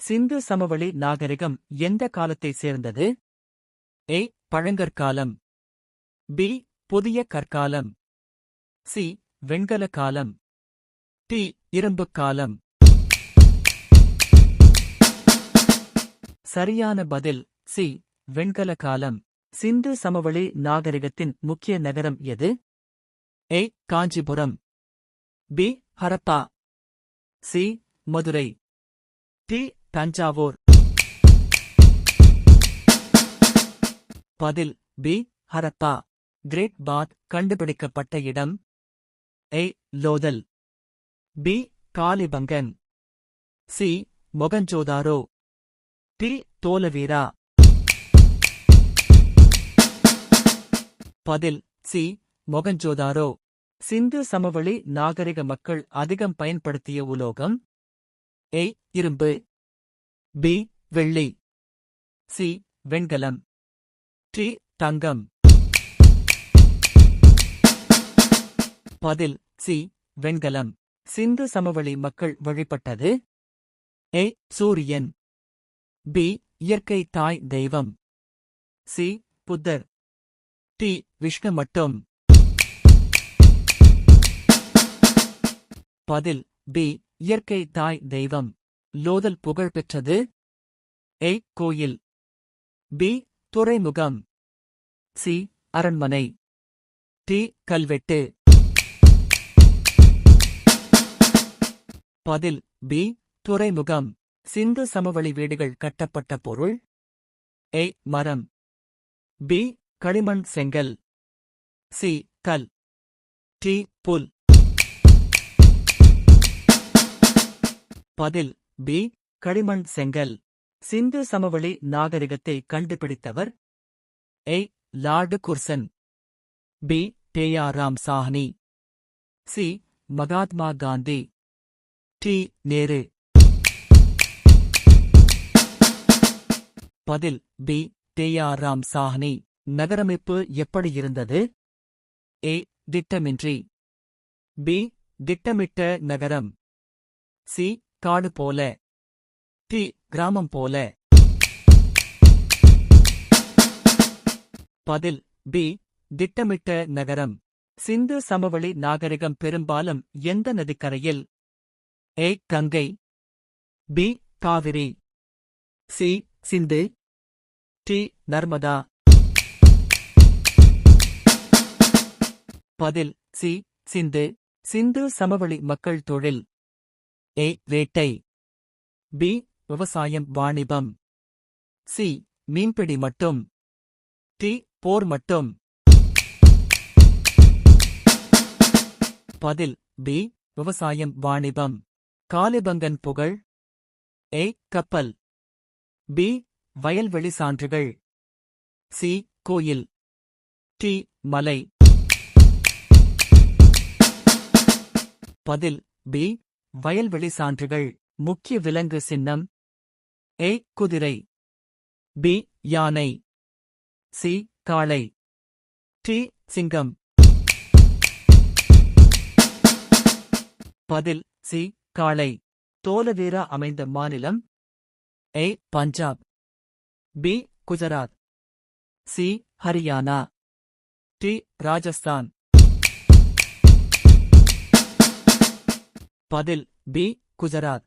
சிந்து சமவெளி நாகரிகம் எந்த காலத்தை சேர்ந்தது? ஏ. பழங்கற்காலம். பி. புதிய கற்காலம். சி. வெண்கல காலம். டி. இரும்புக் காலம். சரியான பதில் சி. வெண்கல காலம். சிந்து சமவெளி நாகரிகத்தின் முக்கிய நகரம் எது? A. Kanchipuram. B. Harappa. C. Madurai. D. Thanjavur. பதில் பி. ஹரப்பா. கிரேட் பாத் கண்டுபிடிக்கப்பட்ட இடம்? A. Lothal. B. Kalibangan. C. Mohenjodaro. D. Dholavira. பதில் சி. மொகஞ்சோதாரோ. சிந்து சமவெளி நாகரிக மக்கள் அதிகம் பயன்படுத்திய உலோகம்? ஏ. இரும்பு. பி. வெள்ளி. சி. வெண்கலம். டி. தங்கம். பதில் சி. வெண்கலம். சிந்து சமவெளி மக்கள் வழிபட்டது? ஏ. சூரியன். பி. இயற்கை தாய் தெய்வம். சி. புத்தர். டி. விஷ்ணு மட்டும். பதில் பி. இயற்கை தாய் தெய்வம். லோதல் புகழ் பெற்றது? ஏ. கோயில். பி. துறைமுகம். சி. அரண்மனை. டி. கல்வெட்டு. பதில் பி. துறைமுகம். சிந்து சமவெளி வீடுகள் கட்டப்பட்ட பொருள்? ஏ. மரம். பி. களிமண் செங்கல். சி. கல். டி. புல். பதில் பி. களிமண் செங்கல். சிந்து சமவெளி நாகரிகத்தை கண்டுபிடித்தவர்? A. Lord Curzon. B. Dayaram Sahni. C. Mahatma Gandhi. D. Nehru. பதில் பி. டேயாராம் சாஹ்னி. நகரமைப்பு எப்படி இருந்தது? ஏ. திட்டமின்றி. பி. திட்டமிட்ட நகரம். சி. காடு போல. டி. கிராமம் போல. பதில் பி. திட்டமிட்ட நகரம். சிந்து சமவெளி நாகரிகம் பெரும்பாலும் எந்த நதிக்கரையில்? ஏ. கங்கை. பி. காவிரி. சி. சிந்து. டி. நர்மதா. பதில் சி. சிந்து. சிந்து சமவெளி மக்கள் தொழில்? ஏ. வேட்டை. பி. விவசாயம் வாணிபம். சி. மீன்பிடி மட்டும். டி. போர் மட்டும். பதில் பி. விவசாயம் வாணிபம். காலிபங்கன் புகழ்? ஏ. கப்பல். பி. வயல்வெளி சான்றுகள். சி. கோயில். டி. மலை. பதில் பி. வயல்வெளி சான்றுகள். முக்கிய விலங்கு சின்னம்? ஏ. குதிரை. பி. யானை. சி. காளை. டி. சிங்கம். பதில் சி. காளை. தோலவீரா அமைந்த மாநிலம்? A. Punjab. B. Gujarat. C. Haryana. D. Rajasthan. பதில் பி. குஜராத்.